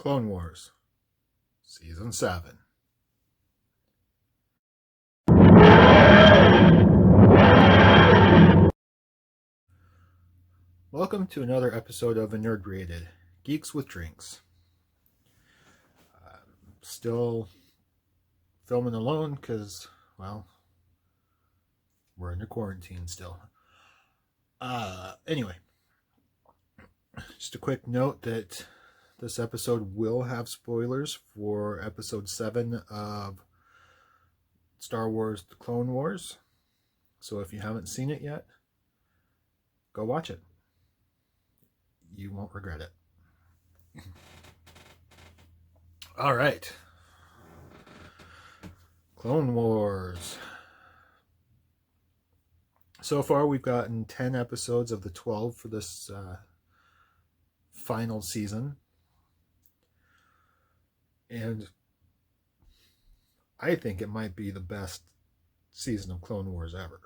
Clone Wars, Season 7. Welcome to another episode of Inebriated, Geeks with Drinks. Still filming alone because, well, we're in a quarantine still. Anyway, just a quick note that this episode will have spoilers for episode 7 of Star Wars The Clone Wars. So if you haven't seen it yet, go watch it. You won't regret it. All right. Clone Wars. So far, we've gotten 10 episodes of the 12 for this final season. And I think it might be the best season of Clone Wars ever.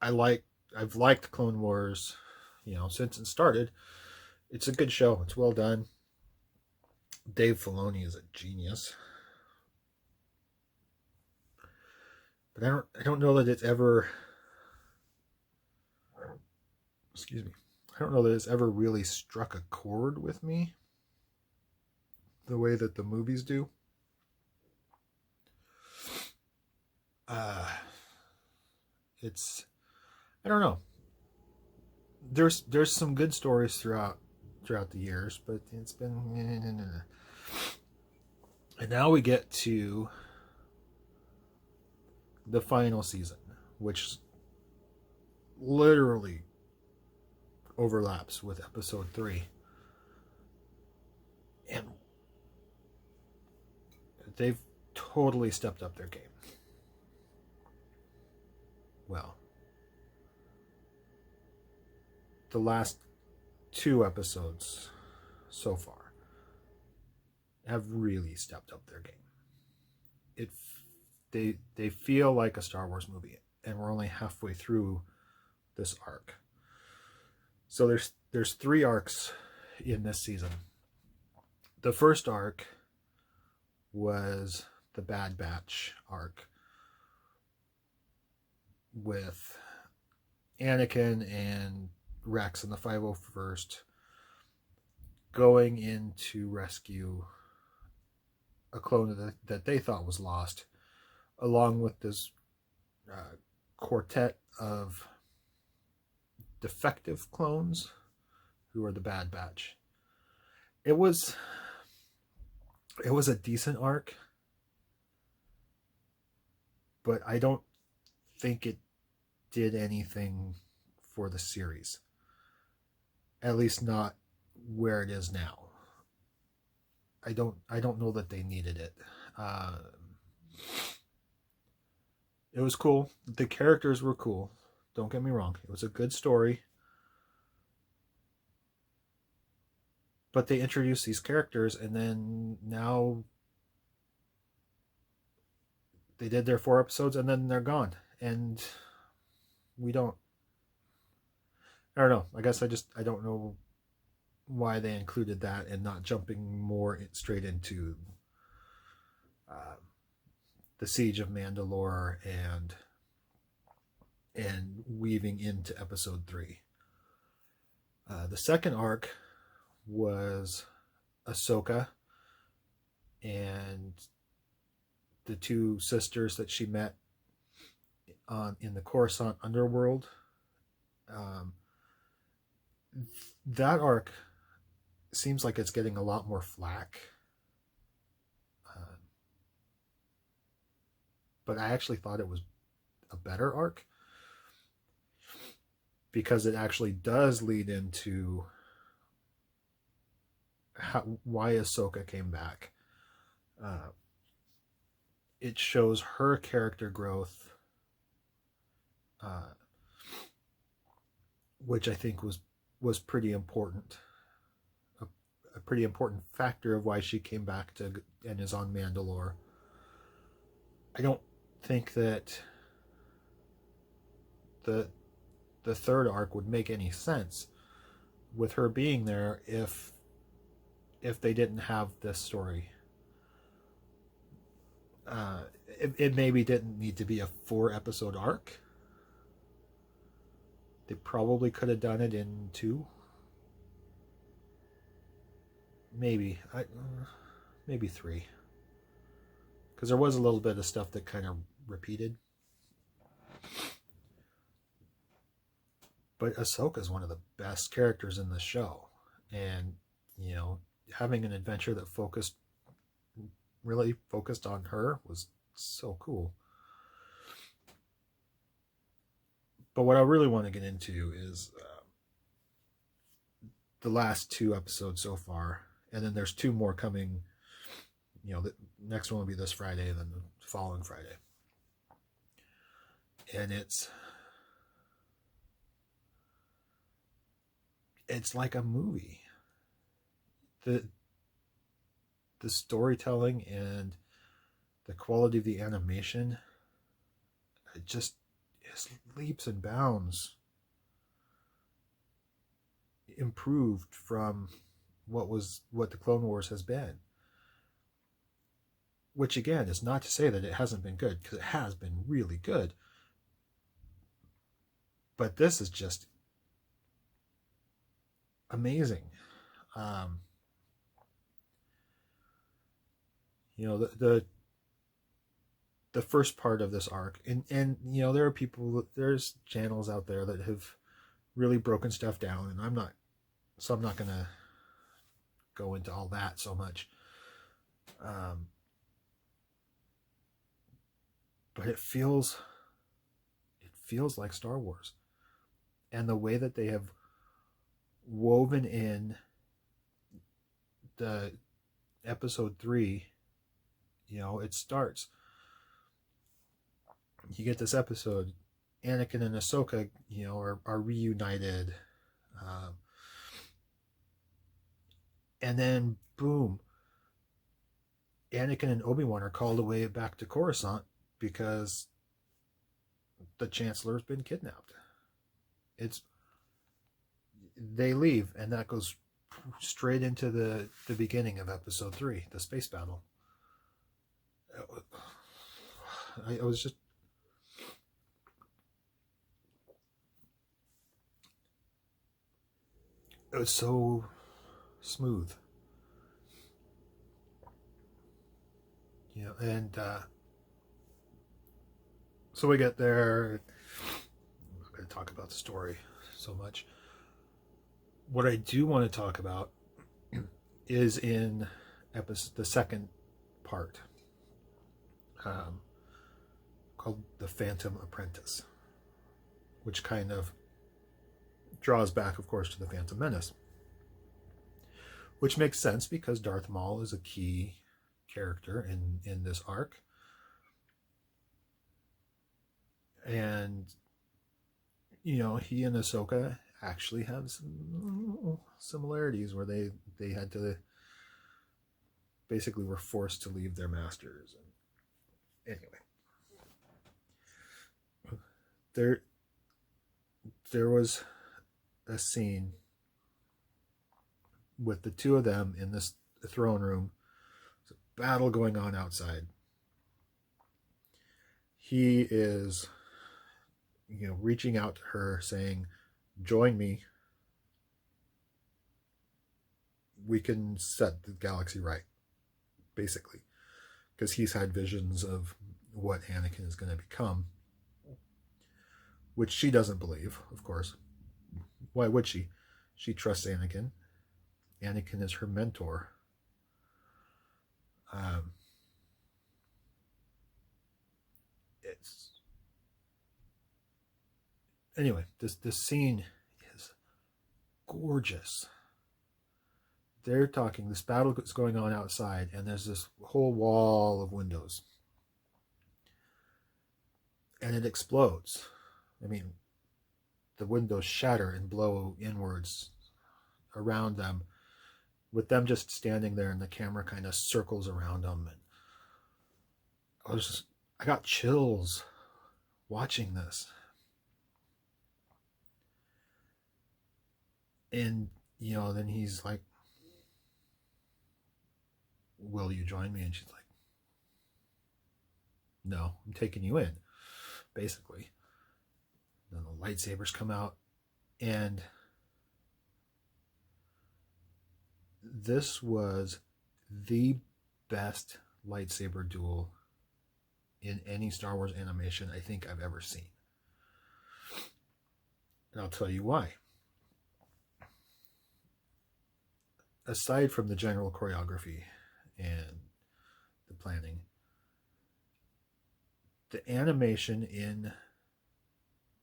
I've liked Clone Wars, since it started. It's a good show. It's well done. Dave Filoni is a genius. But I don't know that it's ever, I don't know that it's ever really struck a chord with me the way that the movies do. I don't know. There's some good stories throughout the years, but it's been, and now we get to the final season, which literally overlaps with episode 3, and they've totally stepped up their game. Well, the last 2 episodes so far have really stepped up their game. They feel like a Star Wars movie, and we're only halfway through this arc. So there's 3 arcs in this season. The first arc was the Bad Batch arc with Anakin and Rex and the 501st going in to rescue a clone that they thought was lost, along with this quartet of defective clones who are the Bad Batch. It was a decent arc, but I don't think it did anything for the series. At least not where it is now. I don't know that they needed it. It was cool. The characters were cool. Don't get me wrong. It was a good story. But they introduced these characters, and then now they did their 4 episodes, and then they're gone. And I don't know. I guess I don't know why they included that and not jumping more straight into the Siege of Mandalore and weaving into episode 3. The second arc was Ahsoka and the 2 sisters that she met in the Coruscant underworld. That arc seems like it's getting a lot more flack. But I actually thought it was a better arc, because it actually does lead into why Ahsoka came back. It shows her character growth, which I think was pretty important. A pretty important factor of why she came back and is on Mandalore. I don't think that the third arc would make any sense with her being there if if they didn't have this story. It maybe didn't need to be a 4-episode arc. They probably could have done it in 2. Maybe 3. Because there was a little bit of stuff that kind of repeated. But Ahsoka is one of the best characters in the show. And, having an adventure that really focused on her was so cool. But what I really want to get into is the last 2 episodes so far. And then there's 2 more coming. The next one will be this Friday, and then the following Friday. And it's like a movie. The storytelling and the quality of the animation, it just is leaps and bounds improved from what the Clone Wars has been. Which again is not to say that it hasn't been good, because it has been really good. But this is just amazing. The first part of this arc, and there are there's channels out there that have really broken stuff down, and I'm not gonna go into all that so much. But it feels like Star Wars, and the way that they have woven in the episode 3, it starts. You get this episode, Anakin and Ahsoka, are reunited, and then boom, Anakin and Obi-Wan are called away back to Coruscant because the Chancellor has been kidnapped. They leave, and that goes straight into the beginning of episode 3, the space battle. It was so smooth. And so we get there. I'm not going to talk about the story so much. What I do want to talk about is in the second part, called The Phantom Apprentice, which kind of draws back, of course, to the Phantom Menace, which makes sense because Darth Maul is a key character in this arc. And he and Ahsoka actually have some similarities where they had to basically were forced to leave their masters. And anyway, there was a scene with the 2 of them in this throne room. There's a battle going on outside. He is reaching out to her saying, "Join me. We can set the galaxy right," basically, because he's had visions of what Anakin is going to become, which she doesn't believe, of course. Why would she? She trusts Anakin. Anakin is her mentor. Anyway, this scene is gorgeous. They're talking, this battle is going on outside, and there's this whole wall of windows. And it explodes. I mean, the windows shatter and blow inwards around them, with them just standing there, and the camera kind of circles around them. And I got chills watching this. And, then he's like, will you join me? And she's like, no, I'm taking you in, basically. Then the lightsabers come out, and this was the best lightsaber duel in any Star Wars animation I think I've ever seen. And I'll tell you why. Aside from the general choreography and the planning, the animation in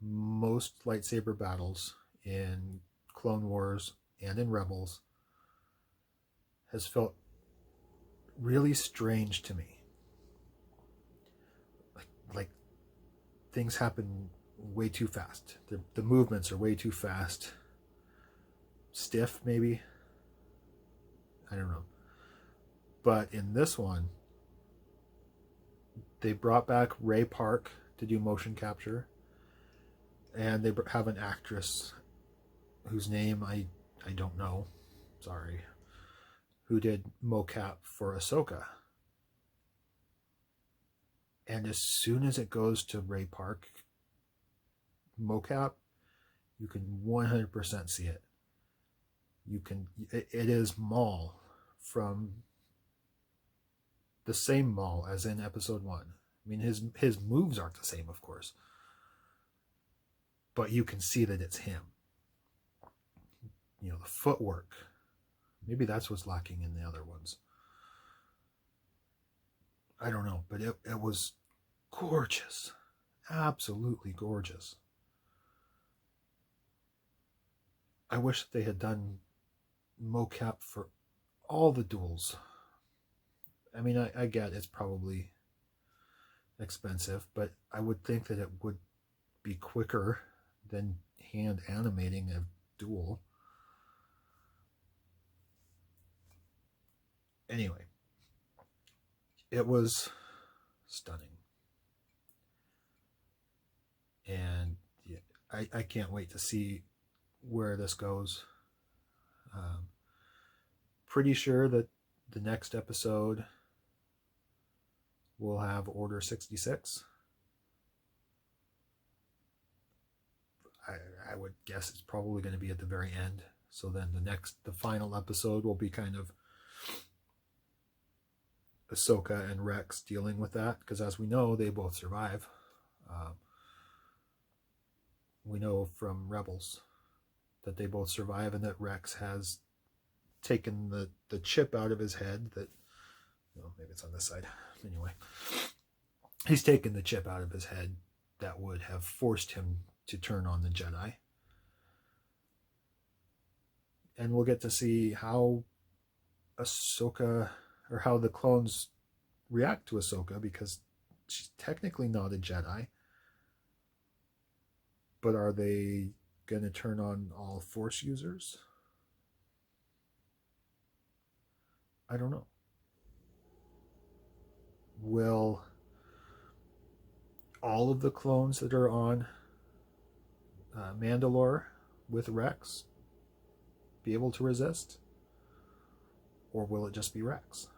most lightsaber battles in Clone Wars and in Rebels has felt really strange to me. Like things happen way too fast. The movements are way too fast. Stiff, maybe. I don't know. But in this one, they brought back Ray Park to do motion capture. And they have an actress whose name I don't know. Sorry. Who did mocap for Ahsoka. And as soon as it goes to Ray Park mocap, you can 100% see it. It is Maul from the same Maul as in episode 1. I mean, his moves aren't the same, of course, but you can see that it's him. You know, the footwork. Maybe that's what's lacking in the other ones. I don't know, but it was gorgeous. Absolutely gorgeous. I wish they had done mocap for all the duels. I mean, I get it's probably expensive, but I would think that it would be quicker than hand animating a duel. Anyway, it was stunning. And yeah, I can't wait to see where this goes. Pretty sure that the next episode will have Order 66. I would guess it's probably going to be at the very end. So then the final episode will be kind of Ahsoka and Rex dealing with that, because as we know, they both survive. We know from Rebels that they both survive, and that Rex has taken the chip out of his head that, well, maybe it's on this side. Anyway, he's taken the chip out of his head that would have forced him to turn on the Jedi. And we'll get to see how Ahsoka, or how the clones react to Ahsoka, because she's technically not a Jedi. But are they going to turn on all Force users? I don't know. Will all of the clones that are on Mandalore with Rex be able to resist? Or will it just be Rex?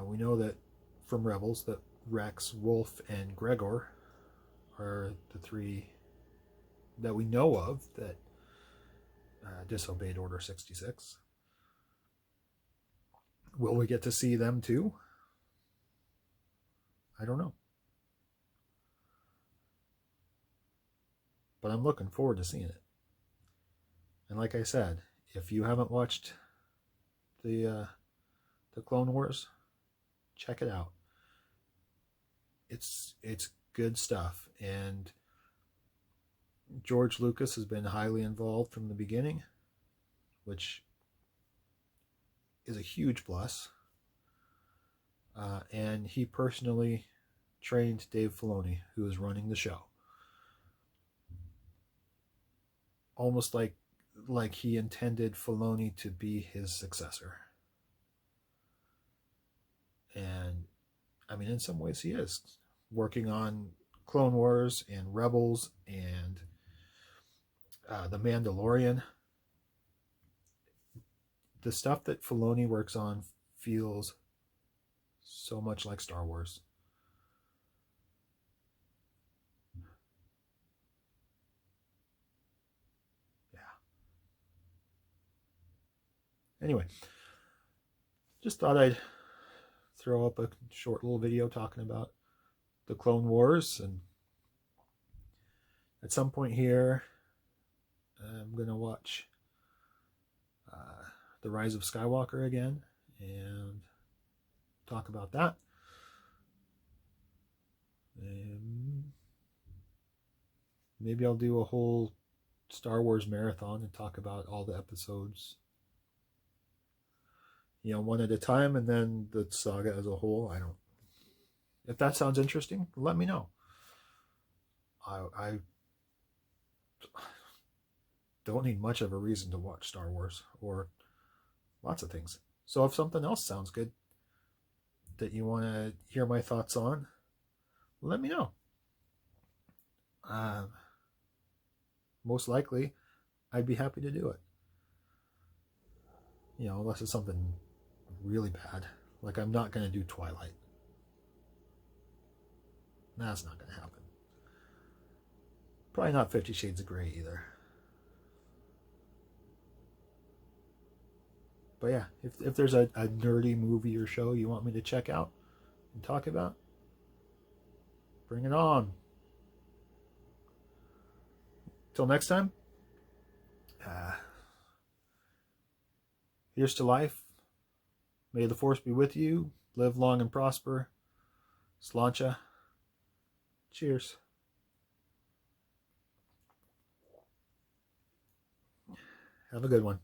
We know that from Rebels that Rex, Wolf, and Gregor are the three that we know of that disobeyed Order 66. Will we get to see them too? I don't know. But I'm looking forward to seeing it. And like I said, if you haven't watched the Clone Wars, check it out. It's good stuff, and George Lucas has been highly involved from the beginning, which is a huge plus. And he personally trained Dave Filoni, who is running the show, almost like he intended Filoni to be his successor. And I mean, in some ways he is, working on Clone Wars and Rebels and The Mandalorian. the stuff that Filoni works on feels so much like Star Wars. Yeah. Anyway, just thought I'd throw up a short little video talking about the Clone Wars, and at some point here I'm going to watch The Rise of Skywalker again and talk about that. And maybe I'll do a whole Star Wars marathon and talk about all the episodes, one at a time, and then the saga as a whole. If that sounds interesting, let me know. I don't need much of a reason to watch Star Wars, or lots of things. So if something else sounds good that you want to hear my thoughts on, let me know. Most likely, I'd be happy to do it. Unless it's something really bad. Like, I'm not going to do Twilight. That's not going to happen. Probably not 50 Shades of Grey either. But yeah, if there's a nerdy movie or show you want me to check out and talk about, bring it on. Till next time, here's to life. May the Force be with you. Live long and prosper. Sláinte. Cheers. Have a good one.